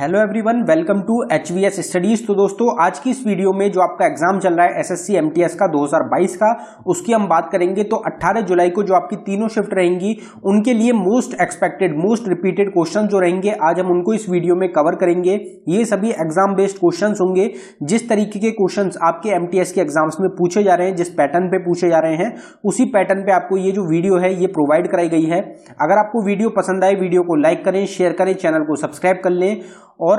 Hello everyone, welcome to HVS studies. तो दोस्तों, आज की इस वीडियो में जो आपका एग्जाम चल रहा है SSC MTS का 2022 का, उसकी हम बात करेंगे। तो 18 जुलाई को जो आपकी तीनों शिफ्ट रहेंगी उनके लिए most expected, most repeated question जो रहेंगे, आज हम उनको इस वीडियो में कवर करेंगे। ये सभी एग्जाम बेस्ड क्वेश्चन होंगे। जिस तरीके के क्वेश्चन आपके MTS के एग्जाम्स में पूछे जा रहे हैं, जिस पैटर्न पे पूछे जा रहे हैं, उसी पैटर्न पे आपको ये जो वीडियो है ये प्रोवाइड कराई गई है। अगर आपको वीडियो पसंद आए, वीडियो को लाइक करें, शेयर करें, चैनल को सब्सक्राइब कर लें। और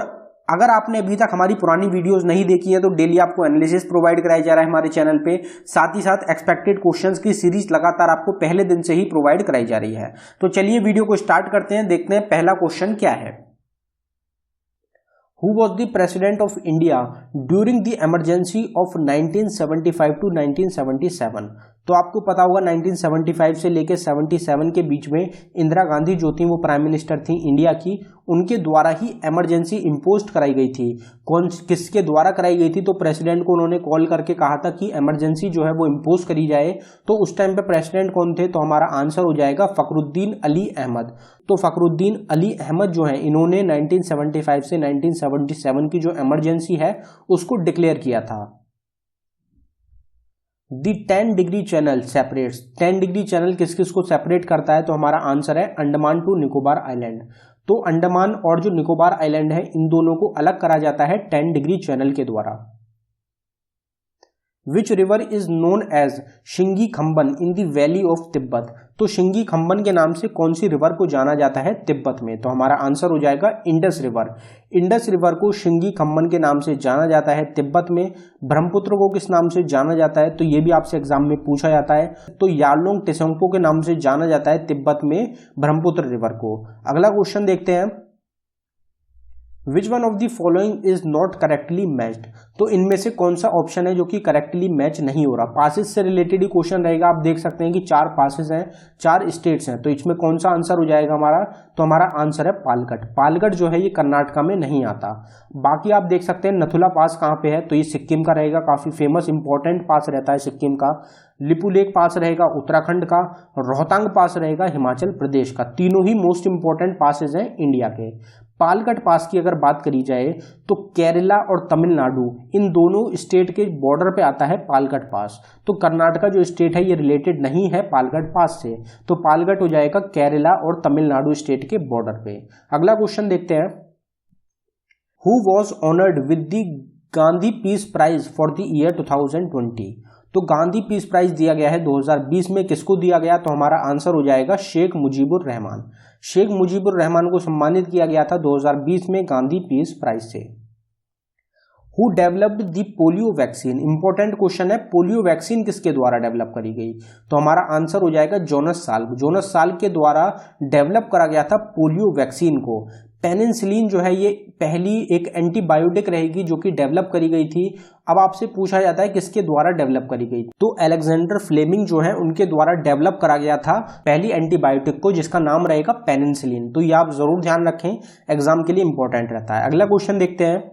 अगर आपने अभी तक हमारी पुरानी वीडियोस नहीं देखी है तो डेली आपको एनालिसिस प्रोवाइड कराया जा रहा है हमारे चैनल पे। साथ ही साथ एक्सपेक्टेड क्वेश्चंस की सीरीज लगातार आपको पहले दिन से ही प्रोवाइड कराई जा रही है। तो चलिए वीडियो को स्टार्ट करते हैं, देखते हैं पहला क्वेश्चन क्या है। Who was the president of India during the emergency of 1975 to 1977? तो आपको पता होगा 1975 से लेकर 77 के बीच में इंदिरा गांधी जो थी वो प्राइम मिनिस्टर थी इंडिया की, उनके द्वारा ही इमरजेंसी इम्पोज कराई गई थी। किसके द्वारा कराई गई थी? तो प्रेसिडेंट को उन्होंने कॉल करके कहा था कि इमरजेंसी जो है वो इम्पोज करी जाए। तो उस टाइम पे प्रेसिडेंट कौन थे? तो हमारा आंसर हो जाएगा फखरुद्दीन अली अहमद। तो फखरुद्दीन अली अहमद जो है, इन्होंने 1975 से 1977 की जो इमरजेंसी है उसको डिक्लेयर किया था। दी 10 degree channel separates, 10 degree channel किस किस को सेपरेट करता है? तो हमारा आंसर है अंडमान टू निकोबार आइलैंड। तो अंडमान और जो निकोबार आइलैंड है, इन दोनों को अलग करा जाता है 10 डिग्री चैनल के द्वारा। Which river is known as Singi Khamban in the valley of Tibet? तो शिंगी खम्बन के नाम से कौन सी रिवर को जाना जाता है तिब्बत में? तो हमारा आंसर हो जाएगा इंडस रिवर। इंडस रिवर को शिंगी खम्बन के नाम से जाना जाता है तिब्बत में। ब्रह्मपुत्र को किस नाम से जाना जाता है? तो ये भी आपसे एग्जाम में पूछा जाता है। तो यारलोंग त्सोंगपो के नाम से जाना जाता है तिब्बत में ब्रह्मपुत्र रिवर को। अगला क्वेश्चन देखते हैं। Which one of the following is not correctly matched? तो इनमें से कौन सा ऑप्शन है जो कि करेक्टली मैच नहीं हो रहा? पासेस से रिलेटेड ही क्वेश्चन रहेगा। आप देख सकते हैं कि 4 पासेस हैं, 4 स्टेट्स हैं। तो इसमें कौन सा आंसर हो जाएगा हमारा? तो हमारा आंसर है पालगढ़। पालगढ़ जो है ये कर्नाटका में नहीं आता। बाकी आप देख सकते हैं नथुला पास कहाँ पे है? तो ये सिक्किम का रहेगा, काफी फेमस इंपॉर्टेंट पास रहता है सिक्किम का। लिपुलेख पास रहेगा उत्तराखंड का। रोहतांग पास रहेगा हिमाचल प्रदेश का। तीनों ही मोस्ट इंपॉर्टेंट पासेस हैं इंडिया के। पालगढ़ पास की अगर बात करी जाए तो केरला और तमिलनाडु, इन दोनों स्टेट के बॉर्डर पे आता है पालगढ़ पास। तो कर्नाटका जो स्टेट है ये रिलेटेड नहीं है पालगढ़ पास से। तो पालगढ़ हो जाएगा केरला और तमिलनाडु स्टेट के बॉर्डर पे। अगला क्वेश्चन देखते हैं। Who was honoured with the Gandhi peace prize for the year 2020? तो गांधी पीस प्राइज दिया गया है 2020 में। किसको दिया गया? तो हमारा आंसर हो जाएगा शेख मुजीबुर रहमान। शेख मुजीबुर रहमान को सम्मानित किया गया था 2020 में गांधी पीस प्राइज से। Who developed the polio vaccine? Important question है, पोलियो वैक्सीन किसके द्वारा डेवलप करी गई? तो हमारा आंसर हो जाएगा जोनास साल्क। जोनास साल्क के द्वारा डेवलप करा गया था पोलियो वैक्सीन को। पेनिसिलिन जो है ये पहली एक एंटीबायोटिक रहेगी जो कि डेवलप करी गई थी। अब आपसे पूछा जाता है किसके द्वारा डेवलप करी गई? तो अलेक्जेंडर फ्लेमिंग जो है उनके द्वारा डेवलप करा गया था पहली एंटीबायोटिक को, जिसका नाम रहेगा पेनिसिलिन। तो ये आप जरूर ध्यान रखें, एग्जाम के लिए इंपॉर्टेंट रहता है। अगला क्वेश्चन देखते हैं।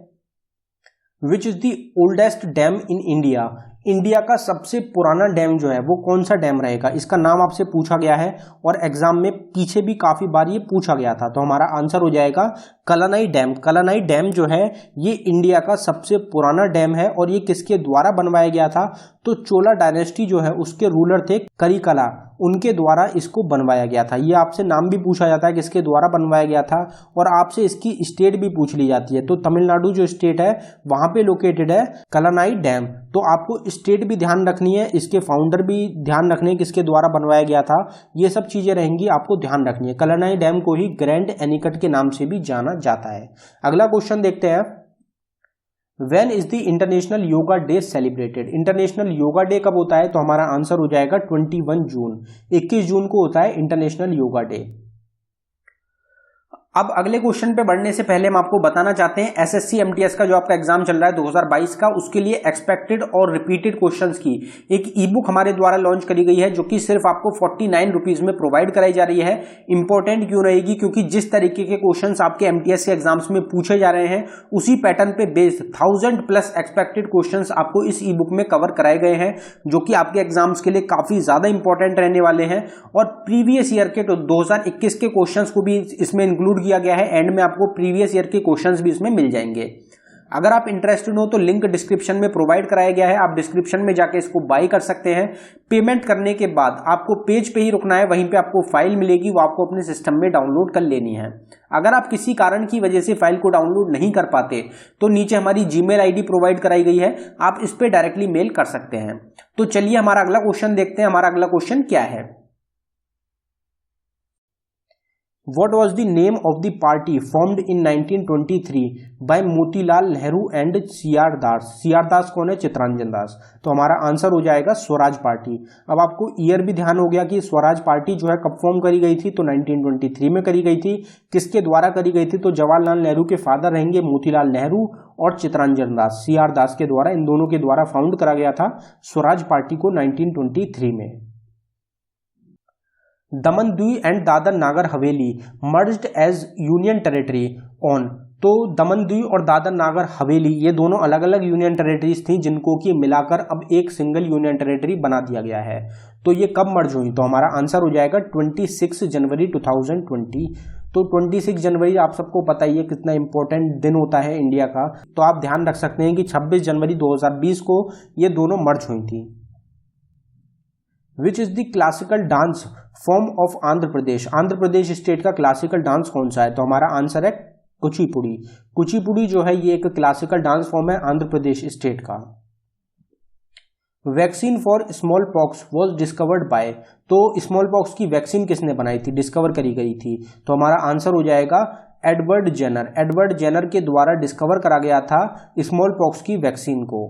Which is the oldest dam in India? India का सबसे पुराना डैम जो है वो कौन सा डैम रहेगा? इसका नाम आपसे पूछा गया है और एग्जाम में पीछे भी काफी बार ये पूछा गया था। तो हमारा आंसर हो जाएगा कलानाई डैम। कलानाई डैम जो है ये इंडिया का सबसे पुराना डैम है और ये किसके द्वारा बनवाया गया था? तो चोला डायनेस्टी जो है उसके रूलर थे करिकला, उनके द्वारा इसको बनवाया गया था। ये आपसे नाम भी पूछा जाता है किसके द्वारा बनवाया गया था, और आपसे इसकी स्टेट भी पूछ ली जाती है। तो तमिलनाडु जो स्टेट है वहां पे लोकेटेड है कलानाई डैम। तो आपको स्टेट भी ध्यान रखनी है, इसके फाउंडर भी ध्यान रखने किसके द्वारा बनवाया गया था। ये सब चीजें रहेंगी, आपको ध्यान रखनी है। कलानाई डैम को ही ग्रैंड एनीकट के नाम से भी जाना जाता है। अगला क्वेश्चन देखते हैं। When is the international yoga day celebrated? International yoga day कब होता है? तो हमारा आंसर हो जाएगा 21 जून। 21 जून को होता है इंटरनेशनल योगा डे। अब अगले क्वेश्चन पे बढ़ने से पहले हम आपको बताना चाहते हैं SSC MTS का जो आपका एग्जाम चल रहा है 2022 का, उसके लिए एक्सपेक्टेड और रिपीटेड क्वेश्चंस की एक ई बुक हमारे द्वारा लॉन्च करी गई है जो कि सिर्फ आपको 49 रुपीज में प्रोवाइड कराई जा रही है। इंपॉर्टेंट क्यों रहेगी? क्योंकि जिस तरीके के क्वेश्चंस आपके MTS के एग्जाम्स में पूछे जा रहे हैं उसी पैटर्न पे बेस्ड 1000+ एक्सपेक्टेड क्वेश्चंस आपको इस ई बुक में कवर कराए गए हैं, जो कि आपके एग्जाम्स के लिए काफी ज्यादा इंपॉर्टेंट रहने वाले हैं। और प्रीवियस ईयर के 2021 के क्वेश्चंस को भी इसमें इंक्लूड इंक्लूड किया गया है। एंड में आपको प्रीवियस ईयर के क्वेश्चंस भी इसमें मिल जाएंगे। अगर आप इंटरेस्टेड हो तो लिंक डिस्क्रिप्शन में प्रोवाइड कराया गया है, आप डिस्क्रिप्शन में जाके इसको बाय कर सकते हैं। पेमेंट करने के बाद आपको पेज पे ही रुकना है, वहीं पे आपको फाइल मिलेगी, वो आपको अपने सिस्टम में डाउनलोड कर लेनी है। अगर आप किसी कारण की वजह से फाइल को डाउनलोड नहीं कर पाते तो नीचे हमारी जीमेल आईडी प्रोवाइड कराई गई है, आप इस पे डायरेक्टली मेल कर सकते हैं। तो चलिए हमारा अगला क्वेश्चन देखते हैं। हमारा अगला क्वेश्चन क्या है? What was the name of the party formed in 1923 by Motilal Nehru and CR Das? CR Das कौन है? चित्तरंजन दास। तो हमारा आंसर हो जाएगा स्वराज पार्टी। अब आपको ईयर भी ध्यान हो गया कि स्वराज पार्टी जो है कब फॉर्म करी गई थी, तो 1923 में करी गई थी। किसके द्वारा करी गई थी? तो जवाहरलाल नेहरू के फादर रहेंगे मोतीलाल नेहरू और चित्तरंजन दास, सीआर दास के द्वारा, इन दोनों के द्वारा फाउंड करा गया था स्वराज पार्टी को 1923 में। Daman Diu and Dadra Nagar Haveli merged as union territory on. तो दमन दीव और दादर नागर हवेली ये दोनों अलग अलग यूनियन टेरिटरीज थी, जिनको कि मिलाकर अब एक सिंगल यूनियन टेरिटरी बना दिया गया है। तो ये कब मर्ज हुई? तो हमारा आंसर हो जाएगा 26 जनवरी 2020। तो 26 जनवरी आप सबको पता ही है कितना इंपॉर्टेंट दिन होता है इंडिया का, तो आप ध्यान रख सकते हैं कि 26 जनवरी 2020 को ये दोनों मर्ज हुई थी। Which is the classical dance form of Andhra Pradesh? Andhra Pradesh state का क्लासिकल डांस कौन सा है? तो हमारा आंसर है कुचिपुड़ी। कुचिपुड़ी जो है ये एक क्लासिकल डांस फॉर्म है आंध्र प्रदेश स्टेट का। Vaccine for small pox was discovered by. तो स्मॉल पॉक्स की वैक्सीन किसने बनाई थी, डिस्कवर करी गई थी? तो हमारा आंसर हो जाएगा एडवर्ड जेनर। एडवर्ड जेनर के द्वारा डिस्कवर करा गया था स्मॉल पॉक्स की वैक्सीन को।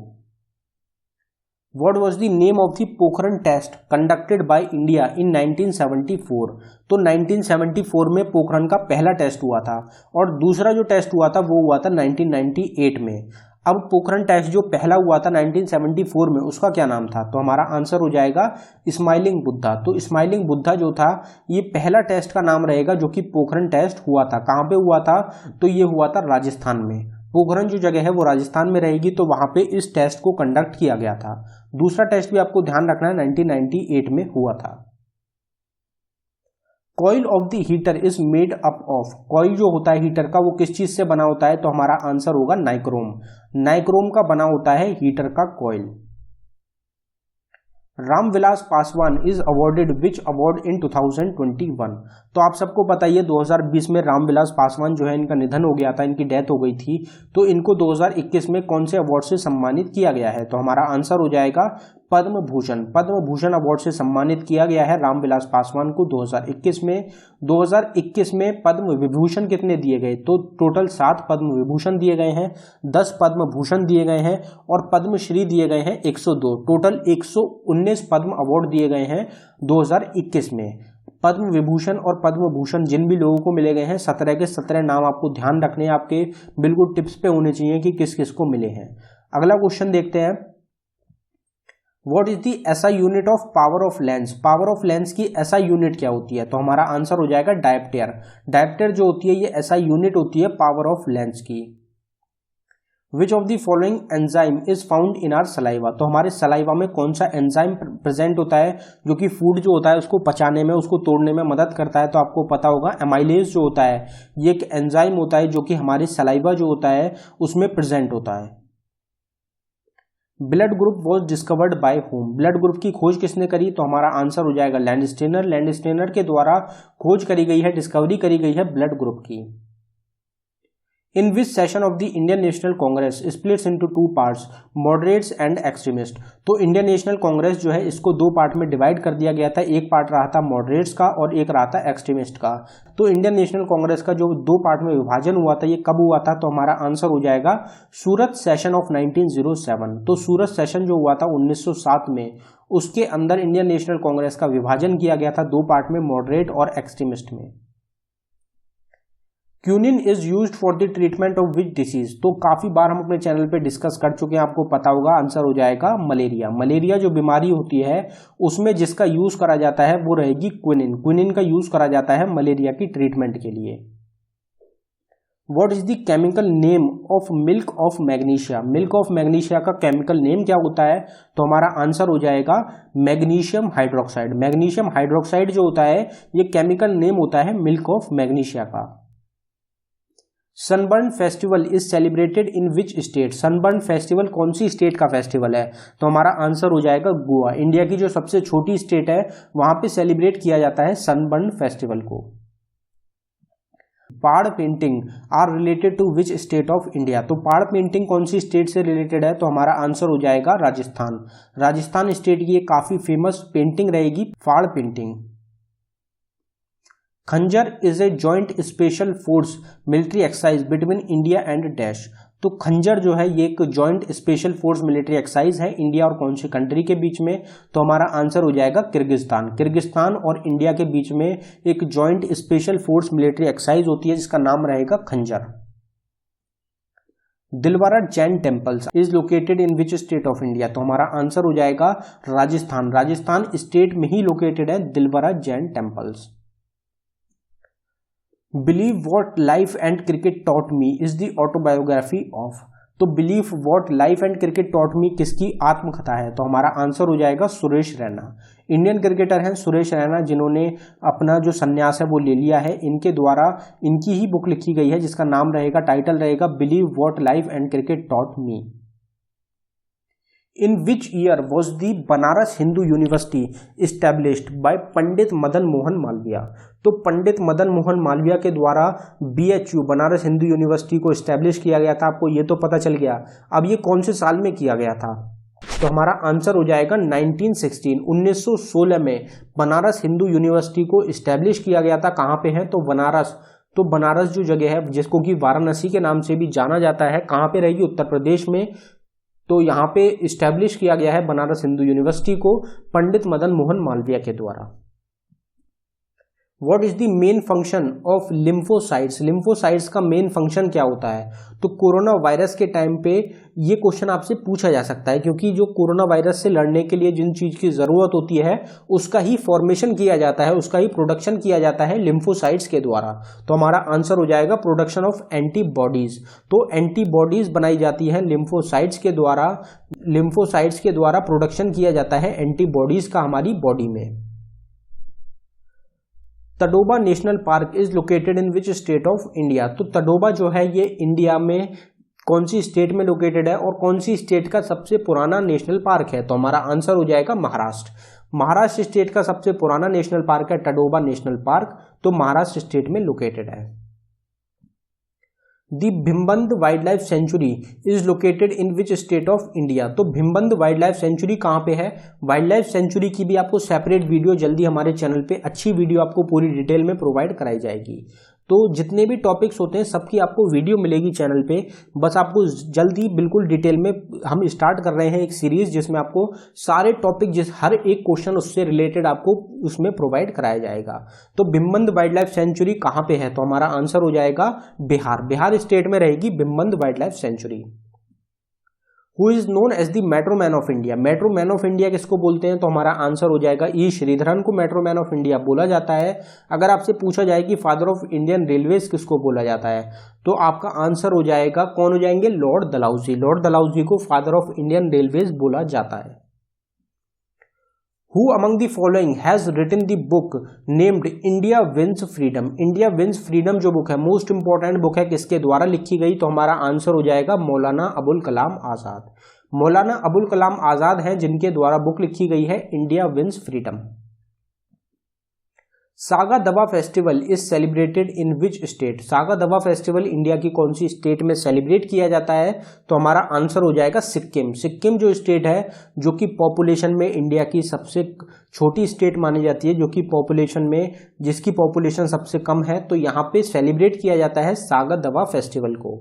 What was the name of the Pokhran test conducted by India in 1974? तो 1974 में पोखरण का पहला टेस्ट हुआ था और दूसरा जो टेस्ट हुआ था वो हुआ था 1998 में। अब पोखरण टेस्ट जो पहला हुआ था 1974 में, उसका क्या नाम था? तो हमारा आंसर हो जाएगा स्माइलिंग बुद्धा। तो स्माइलिंग बुद्धा जो था ये पहला टेस्ट का नाम रहेगा जो कि पोखरण टेस्ट हुआ था। कहाँ पे हुआ था? तो ये हुआ था राजस्थान में। पोखरण जो जगह है वो राजस्थान में रहेगी, तो वहां पे इस टेस्ट को कंडक्ट किया गया था। दूसरा टेस्ट भी आपको ध्यान रखना है 1998 में हुआ था। Coil of the heater is made up of. Coil जो होता है हीटर का वो किस चीज से बना होता है? तो हमारा आंसर होगा नाइक्रोम। नाइक्रोम का बना होता है हीटर का coil. Ramvilas Paswan is awarded which award in 2021? तो आप सबको पता ही है 2020 में रामविलास पासवान जो है इनका निधन हो गया था, इनकी डेथ हो गई थी। तो इनको 2021 में कौन से अवार्ड से सम्मानित किया गया है? तो हमारा आंसर हो जाएगा पद्म भूषण। पद्म भूषण अवार्ड से सम्मानित किया गया है रामविलास पासवान को 2021 में। 2021 में पद्म विभूषण कितने दिए गए? तो टोटल 7 पद्म विभूषण दिए गए हैं, 10 पद्म भूषण दिए गए हैं और पद्मश्री दिए गए हैं 102। टोटल 119 पद्म अवार्ड दिए गए हैं 2021 में। पद्म विभूषण और पद्म भूषण जिन भी लोगों को मिले गए हैं 17 के 17 नाम आपको ध्यान रखने हैं, आपके बिल्कुल टिप्स पे होने चाहिए कि किस किस को मिले हैं। अगला क्वेश्चन देखते हैं। What is the SI unit of power of lens? Power of lens की एसआई यूनिट क्या होती है? तो हमारा आंसर हो जाएगा डायप्टर। डायप्टर जो होती है ये एसआई यूनिट होती है पावर ऑफ लेंस की। Which of the following enzyme is found in are saliva? तो हमारे सलाइवा में कौन सा एंजाइम प्रेजेंट होता है जो कि फूड जो होता है उसको पचाने में, उसको तोड़ने में मदद करता है? तो आपको पता होगा एमाइलेज जो होता है ये एक एंजाइम होता है जो कि हमारे सलाइवा जो होता है उसमें प्रेजेंट होता है। Blood group was discovered by home? Blood group की खोज किसने करी? तो हमारा आंसर हो जाएगा लैंडस्टेनर। लैंडस्टेनर के द्वारा खोज करी गई है, डिस्कवरी करी गई है ब्लड ग्रुप की। In which session of the Indian National Congress splits into 2 parts moderates and extremist? तो इंडियन नेशनल कांग्रेस जो है इसको 2 पार्ट में डिवाइड कर दिया गया था। एक पार्ट रहा था मॉडरेट्स का और एक रहा था एक्सट्रीमिस्ट का। तो इंडियन नेशनल कांग्रेस का जो 2 पार्ट में विभाजन हुआ था ये कब हुआ था? तो हमारा आंसर हो जाएगा सूरत सेशन ऑफ 1907। तो सूरत सेशन जो हुआ था 1907 में, उसके अंदर इंडियन नेशनल कांग्रेस का विभाजन किया गया था 2 पार्ट में, मॉडरेट और एक्सट्रीमिस्ट में। Quinine is used for the treatment of which disease? तो काफी बार हम अपने चैनल पे डिस्कस कर चुके हैं, आपको पता होगा। आंसर हो जाएगा मलेरिया। मलेरिया जो बीमारी होती है उसमें जिसका यूज करा जाता है वो रहेगी क्विनिन। क्विनिन का यूज करा जाता है मलेरिया की ट्रीटमेंट के लिए। What is the chemical name of milk of magnesia? Milk of magnesia का केमिकल नेम क्या होता है? तो हमारा आंसर हो जाएगा मैग्नीशियम हाइड्रोक्साइड। मैग्नीशियम हाइड्रोक्साइड जो होता है ये केमिकल नेम होता है मिल्क ऑफ मैग्नीशिया का। Sunburn festival is celebrated in which state? Sunburn festival कौन सी स्टेट का फेस्टिवल है? तो हमारा आंसर हो जाएगा गोवा। इंडिया की जो सबसे छोटी स्टेट है वहां पे सेलिब्रेट किया जाता है सनबर्न फेस्टिवल को। Pahad painting are related to which state of India? तो पहाड़ पेंटिंग कौन सी स्टेट से रिलेटेड है? तो हमारा आंसर हो जाएगा राजस्थान। राजस्थान स्टेट की काफी फेमस पेंटिंग रहेगी पहाड़ पेंटिंग। खंजर is a joint special force military exercise between India and dash. तो खंजर जो है ये एक joint special force military exercise है इंडिया और कौन सी कंट्री के बीच में? तो हमारा आंसर हो जाएगा किर्गिस्तान। किर्गिस्तान और इंडिया के बीच में एक joint special force military exercise होती है जिसका नाम रहेगा खंजर। Dilwara Jain temples is located in which state of India? तो हमारा आंसर हो जाएगा राजस्थान। राजस्थान स्टेट में ही लोकेटेड है Dilwara Jain temples. Believe what life and cricket taught me is the autobiography of. तो believe what life and cricket taught me किसकी आत्मकथा है? तो हमारा आंसर हो जाएगा सुरेश रैना। इंडियन क्रिकेटर हैं सुरेश रैना जिन्होंने अपना जो संन्यास है वो ले लिया है। इनके द्वारा इनकी ही बुक लिखी गई है जिसका नाम रहेगा, टाइटल रहेगा believe what life and cricket taught me. In which year was the Banaras Hindu university established by Pandit Madan Mohan Malviya? तो पंडित मदन मोहन मालवीय के द्वारा BHU बनारस हिंदू यूनिवर्सिटी को एस्टैब्लिश किया गया था। आपको ये तो पता चल गया। अब ये कौन से साल में किया गया था? तो हमारा आंसर हो जाएगा 1916 में बनारस हिंदू यूनिवर्सिटी को एस्टैब्लिश किया गया था। कहाँ पे है? तो बनारस। तो बनारस जो जगह है जिसको कि वाराणसी के नाम से भी जाना जाता है, कहाँ पे रहेगी? उत्तर प्रदेश में। तो यहाँ पे इस्टेब्लिश किया गया है बनारस हिंदू यूनिवर्सिटी को पंडित मदन मोहन मालवीय के द्वारा। What is the main function of lymphocytes? Lymphocytes का मेन फंक्शन क्या होता है? तो कोरोना वायरस के टाइम पे ये क्वेश्चन आपसे पूछा जा सकता है क्योंकि जो कोरोना वायरस से लड़ने के लिए जिन चीज की जरूरत होती है उसका ही फॉर्मेशन किया जाता है, उसका ही प्रोडक्शन किया जाता है लिम्फोसाइट्स के द्वारा। तो हमारा आंसर हो जाएगा प्रोडक्शन ऑफ एंटीबॉडीज। तो एंटीबॉडीज बनाई जाती है लिम्फोसाइट्स के द्वारा। लिम्फोसाइट्स के द्वारा प्रोडक्शन किया जाता है एंटीबॉडीज का हमारी बॉडी में। Tadoba national park is located in which state of India? तो तडोबा जो है ये इंडिया में कौन सी स्टेट में लोकेटेड है और कौन सी स्टेट का सबसे पुराना नेशनल पार्क है? तो हमारा आंसर हो जाएगा महाराष्ट्र। महाराष्ट्र स्टेट का सबसे पुराना नेशनल पार्क है तडोबा नेशनल पार्क। तो महाराष्ट्र स्टेट में लोकेटेड है। The Bhimbandh wild life sanctuary is located in which state of India? तो भिमबंद वाइल्ड लाइफ सेंचुरी कहाँ पे है? वाइल्ड लाइफ सेंचुरी की भी आपको सेपरेट वीडियो जल्दी हमारे चैनल पे अच्छी वीडियो आपको पूरी डिटेल में प्रोवाइड कराई जाएगी। तो जितने भी टॉपिक्स होते हैं सबकी आपको वीडियो मिलेगी चैनल पे। बस आपको जल्दी बिल्कुल डिटेल में हम स्टार्ट कर रहे हैं एक सीरीज जिसमें आपको सारे टॉपिक हर एक क्वेश्चन उससे रिलेटेड आपको उसमें प्रोवाइड कराया जाएगा। तो भिमबंद वाइल्ड लाइफ सेंचुरी कहाँ पे है? तो हमारा आंसर हो जाएगा बिहार। बिहार स्टेट में रहेगी Bhimbandh wild life sanctuary. Who is known as the metro man of India? Metro man of India किसको बोलते हैं? तो हमारा आंसर हो जाएगा ई श्रीधरन को मेट्रो मैन ऑफ इंडिया बोला जाता है। अगर आपसे पूछा जाए कि फादर ऑफ इंडियन रेलवेज किसको बोला जाता है तो आपका आंसर हो जाएगा, कौन हो जाएंगे? लॉर्ड डलहौजी। लॉर्ड डलहौजी को फादर ऑफ इंडियन रेलवेज बोला जाता है। Who among the following has written the book named India Wins Freedom? India Wins Freedom जो बुक है मोस्ट इंपॉर्टेंट बुक है, किसके द्वारा लिखी गई? तो हमारा आंसर हो जाएगा मौलाना अबुल कलाम आजाद। मौलाना अबुल कलाम आजाद हैं जिनके द्वारा बुक लिखी गई है India wins freedom. Saga Dawa festival is celebrated in which state? Saga Dawa festival India की कौन सी स्टेट में सेलिब्रेट किया जाता है? तो हमारा आंसर हो जाएगा सिक्किम। सिक्किम जो स्टेट है जो कि पॉपुलेशन में इंडिया की सबसे छोटी स्टेट मानी जाती है, जो कि पॉपुलेशन में जिसकी पॉपुलेशन सबसे कम है, तो यहाँ पे सेलिब्रेट किया जाता है सागा दवा फेस्टिवल को।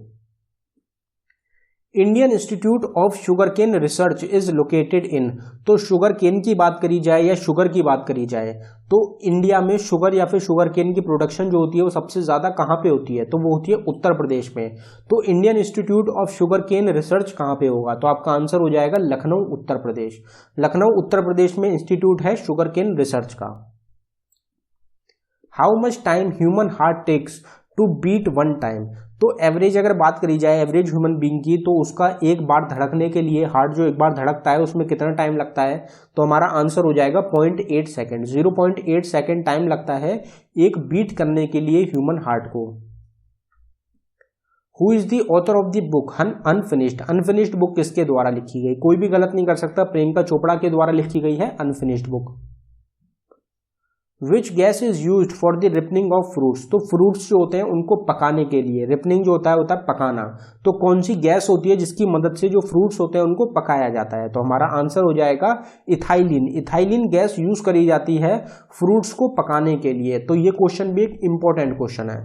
Indian Institute of sugar cane research is located in. तो शुगर केन की बात करी जाए या शुगर की बात करी जाए तो इंडिया में शुगर या फिर शुगर केन की प्रोडक्शन जो होती है वो सबसे ज्यादा कहाँ पे होती है? तो वो होती है उत्तर प्रदेश में। तो Indian Institute of sugar cane research कहाँ पे होगा? तो आपका आंसर हो जाएगा लखनऊ उत्तर प्रदेश। लखनऊ उत्तर प्रदेश में इंस्टीट्यूट है शुगर केन रिसर्च का। How much time human heart takes to beat one time? तो एवरेज अगर बात करी जाए एवरेज ह्यूमन बीइंग की तो उसका एक बार धड़कने के लिए हार्ट जो एक बार धड़कता है उसमें कितना टाइम लगता है? तो हमारा आंसर हो जाएगा 0.8 सेकेंड। 0.8 सेकेंड टाइम लगता है एक बीट करने के लिए ह्यूमन हार्ट को। Who is the author of the book unfinished, unfinished book किसके द्वारा लिखी गई, कोई भी गलत नहीं कर सकता, प्रियंका चोपड़ा के द्वारा लिखी गई है unfinished book. Which gas is used for the ripening of fruits, तो फ्रूट्स जो होते हैं उनको पकाने के लिए, रिपनिंग जो होता है पकाना, तो कौन सी गैस होती है जिसकी मदद से जो फ्रूट्स होते हैं उनको पकाया जाता है, तो हमारा आंसर हो जाएगा इथाइलिन। इथाइलिन गैस यूज करी जाती है फ्रूट्स को पकाने के लिए, तो ये क्वेश्चन भी एक इंपॉर्टेंट क्वेश्चन है।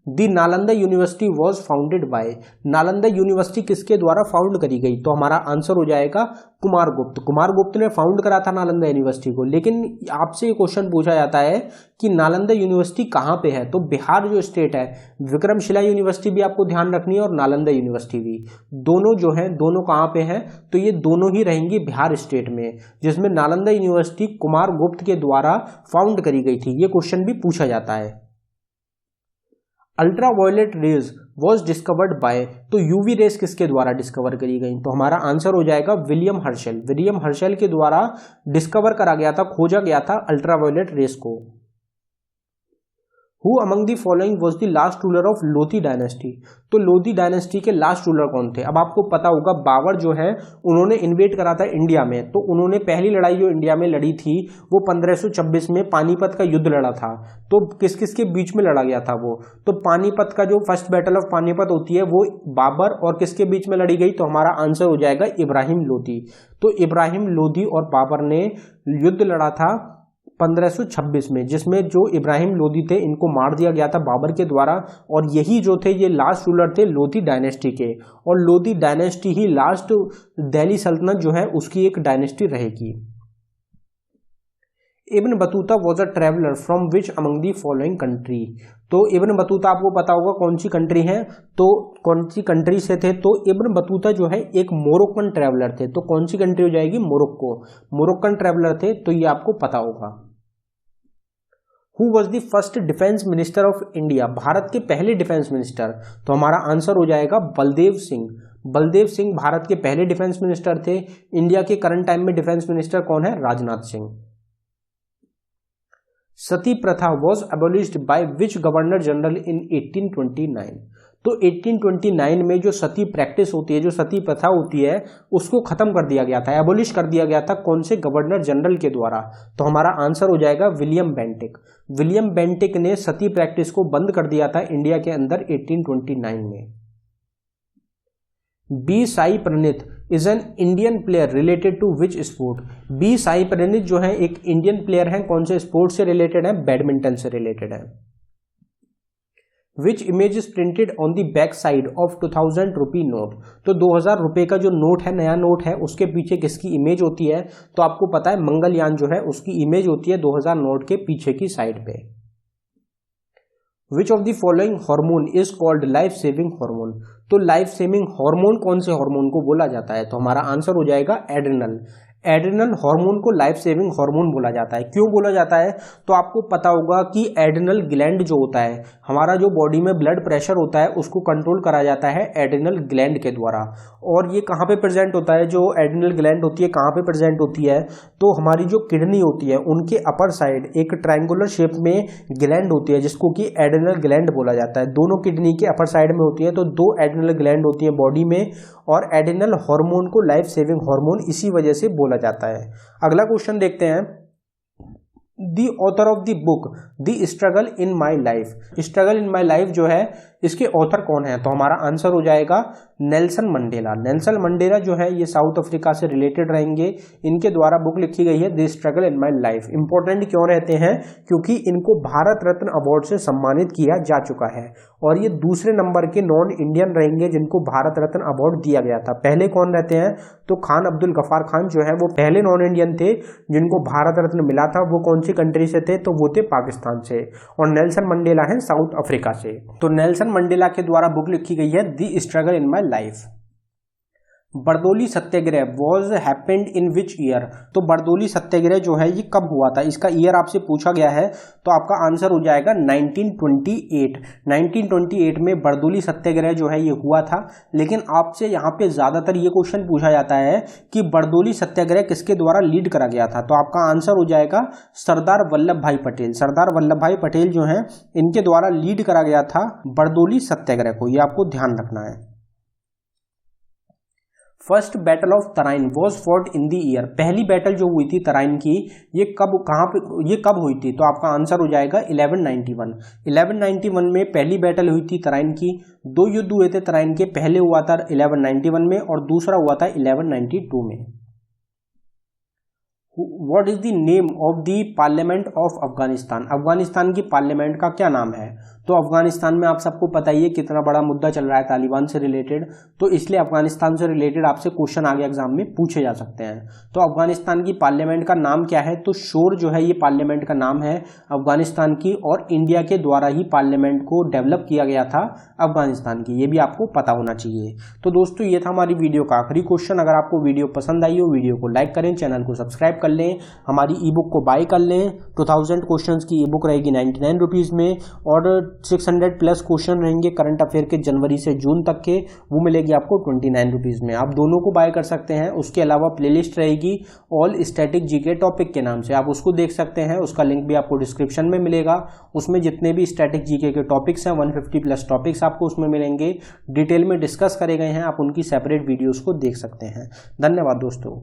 The Nalanda university was founded by, Nalanda university किसके द्वारा फाउंड करी गई, तो हमारा आंसर हो जाएगा कुमार गुप्त। कुमार गुप्त ने फाउंड करा था नालंदा यूनिवर्सिटी को। लेकिन आपसे ये क्वेश्चन पूछा जाता है कि नालंदा यूनिवर्सिटी कहाँ पे है, तो बिहार जो स्टेट है, विक्रमशिला यूनिवर्सिटी भी आपको ध्यान रखनी है और नालंदा यूनिवर्सिटी भी, दोनों जो है दोनों कहाँ पे हैं, तो ये दोनों ही रहेंगी बिहार स्टेट में, जिसमें नालंदा यूनिवर्सिटी कुमार गुप्त के द्वारा फाउंड करी गई थी। ये क्वेश्चन भी पूछा जाता है। Ultraviolet rays was discovered by, तो यूवी रेस किसके द्वारा डिस्कवर करी गई, तो हमारा आंसर हो जाएगा विलियम हर्शल। विलियम हर्शल के द्वारा डिस्कवर करा गया था, खोजा गया था अल्ट्रावायलेट रेस को। Who among the following was the last ruler of Lodhi dynasty, तो लोधी डायनेस्टी के लास्ट रूलर कौन थे। अब आपको पता होगा बाबर जो है उन्होंने इन्वेट करा था इंडिया में, तो उन्होंने पहली लड़ाई जो इंडिया में लड़ी थी वो 1526 में पानीपत का युद्ध लड़ा था। तो किस किस के बीच में लड़ा गया था वो, तो पानीपत का जो फर्स्ट बैटल ऑफ पानीपत होती है वो बाबर और किसके बीच में लड़ी गई, तो हमारा आंसर हो जाएगा इब्राहिम लोधी। तो इब्राहिम लोधी और बाबर ने युद्ध लड़ा था 1526 में, जिसमें जो इब्राहिम लोधी थे इनको मार दिया गया था बाबर के द्वारा, और यही जो थे ये लास्ट रूलर थे लोधी डायनेस्टी के, और लोधी डायनेस्टी ही लास्ट दिल्ली सल्तनत जो है उसकी एक डायनेस्टी रहेगी। Ibn Battuta was a traveller from which among the following country, तो इब्न बतूता आपको पता होगा कौन सी कंट्री है, तो कौन सी कंट्री से थे, तो इब्न बतूता जो है एक मोरक्कन ट्रेवलर थे, तो कौन सी कंट्री हो जाएगी, मोरक्को, मोरक्कन ट्रेवलर थे, तो ये आपको पता होगा। Who was the first defence minister of India, Bharat के पहले डिफेंस मिनिस्टर, तो हमारा आंसर हो जाएगा बलदेव सिंह। बलदेव सिंह भारत के पहले डिफेंस मिनिस्टर थे। इंडिया के करंट टाइम में डिफेंस मिनिस्टर कौन है, राजनाथ सिंह। सती प्रथा was एबोलिश्ड by which governor general in 1829, तो 1829 में जो सती प्रैक्टिस होती है, जो सती प्रथा होती है, उसको खत्म कर दिया गया था, एबोलिश कर दिया गया था, कौन से गवर्नर जनरल के द्वारा, तो हमारा आंसर हो जाएगा विलियम बेंटिक। विलियम बेंटिक ने सती प्रैक्टिस को बंद कर दिया था इंडिया के अंदर 1829 में। B Sai Praneeth is an Indian player related to which sport, B Sai Praneeth जो है एक इंडियन प्लेयर है, कौन से स्पोर्ट से रिलेटेड है, बैडमिंटन से रिलेटेड है। Which image is printed on the back side of 2000 rupee note, तो 2000 रुपए का जो नोट है, नया नोट है, उसके पीछे किसकी इमेज होती है, तो आपको पता है मंगलयान जो है उसकी इमेज होती है 2000 नोट के पीछे की साइड पे। Which of the following hormone is called life saving hormone, तो लाइफ सेविंग हार्मोन कौन से हार्मोन को बोला जाता है, तो हमारा आंसर हो जाएगा एड्रिनल। एड्रिनल हार्मोन को लाइफ सेविंग हार्मोन बोला जाता है। क्यों बोला जाता है, तो आपको पता होगा कि एड्रिनल ग्लैंड जो होता है, हमारा जो बॉडी में ब्लड प्रेशर होता है उसको कंट्रोल करा जाता है एड्रिनल ग्लैंड के द्वारा। और ये कहाँ पे प्रेजेंट होता है, जो एड्रिनल ग्लैंड होती है कहाँ पे प्रेजेंट होती है, तो हमारी जो किडनी होती है उनके अपर साइड एक ट्रायंगुलर शेप में ग्लैंड होती है जिसको कि एड्रिनल ग्लैंड बोला जाता है। दोनों किडनी के अपर साइड में होती है, तो 2 एड्रिनल ग्लैंड होती है बॉडी में, और एड्रिनल हार्मोन को लाइफ सेविंग हार्मोन इसी वजह से बोला जाता है। अगला क्वेश्चन देखते हैं। The author of the book the struggle in my life, struggle in my life जो है इसके ऑथर कौन है, तो हमारा आंसर हो जाएगा नेल्सन मंडेला। नेल्सन मंडेला जो है ये साउथ अफ्रीका से रिलेटेड रहेंगे, इनके द्वारा बुक लिखी गई है the struggle in my life. Important क्यों रहते हैं, क्योंकि इनको भारत रत्न अवार्ड से सम्मानित किया जा चुका है, और ये दूसरे नंबर के नॉन इंडियन रहेंगे जिनको भारत रत्न अवार्ड दिया गया था। पहले कौन रहते हैं, तो खान अब्दुल गफार खान जो है वो पहले नॉन इंडियन थे जिनको भारत रत्न मिला था। वो कौन सी कंट्री से थे, तो वो थे पाकिस्तान से, और नेल्सन मंडेला है साउथ अफ्रीका से। तो नेल्सन मंडेला के द्वारा बुक लिखी गई है the struggle in my life. Bardoli Satyagraha was happened in which year. तो बरदौली सत्याग्रह जो है ये कब हुआ था, इसका ईयर आपसे पूछा गया है, तो आपका आंसर हो जाएगा 1928। 1928 में बरदौली सत्याग्रह जो है ये हुआ था। लेकिन आपसे यहाँ पे ज़्यादातर ये क्वेश्चन पूछा जाता है कि बरदौली सत्याग्रह किसके द्वारा लीड करा गया था, तो आपका आंसर हो जाएगा सरदार वल्लभ भाई पटेल। सरदार वल्लभ भाई पटेल जो हैं इनके द्वारा लीड करा गया था बरदौली सत्याग्रह को, ये आपको ध्यान रखना है। First battle of Tarain was fought in the year. पहली बैटल जो हुई थी तराइन की ये कब हुई थी, तो आपका आंसर हो जाएगा 1191। 1191 में पहली बैटल हुई थी तराइन की। दो युद्ध हुए थे तराइन के, पहले हुआ था 1191 में और दूसरा हुआ था 1192 में। What is the name of the parliament of Afghanistan. Afghanistan की पार्लियामेंट का क्या नाम है, तो अफगानिस्तान में आप सबको पता ही है कितना बड़ा मुद्दा चल रहा है तालिबान से रिलेटेड, तो इसलिए अफगानिस्तान से रिलेटेड आपसे क्वेश्चन आगे एग्जाम में पूछे जा सकते हैं। तो अफगानिस्तान की पार्लियामेंट का नाम क्या है, तो शोर जो है ये पार्लियामेंट का नाम है अफगानिस्तान की, और इंडिया के द्वारा ही पार्लियामेंट को डेवलप किया गया था अफगानिस्तान की, ये भी आपको पता होना चाहिए। तो दोस्तों ये था हमारी वीडियो का आखिरी क्वेश्चन। अगर आपको वीडियो पसंद आई हो वीडियो को लाइक करें, चैनल को सब्सक्राइब कर लें, हमारी ई बुक को बाय कर लें। 2000 क्वेश्चंस की ई बुक रहेगी 99 रुपीज़ में और 600 प्लस क्वेश्चन रहेंगे करंट अफेयर के जनवरी से जून तक के, वो मिलेगी आपको 29 रुपीज़ में। आप दोनों को बाय कर सकते हैं। उसके अलावा प्लेलिस्ट रहेगी ऑल स्टैटिक जीके टॉपिक के नाम से, आप उसको देख सकते हैं, उसका लिंक भी आपको डिस्क्रिप्शन में मिलेगा। उसमें जितने भी स्टैटिक जीके के टॉपिक्स हैं 150 प्लस टॉपिक्स आपको उसमें मिलेंगे, डिटेल में डिस्कस करे गए हैं, आप उनकी सेपरेट वीडियोज़ को देख सकते हैं। धन्यवाद दोस्तों।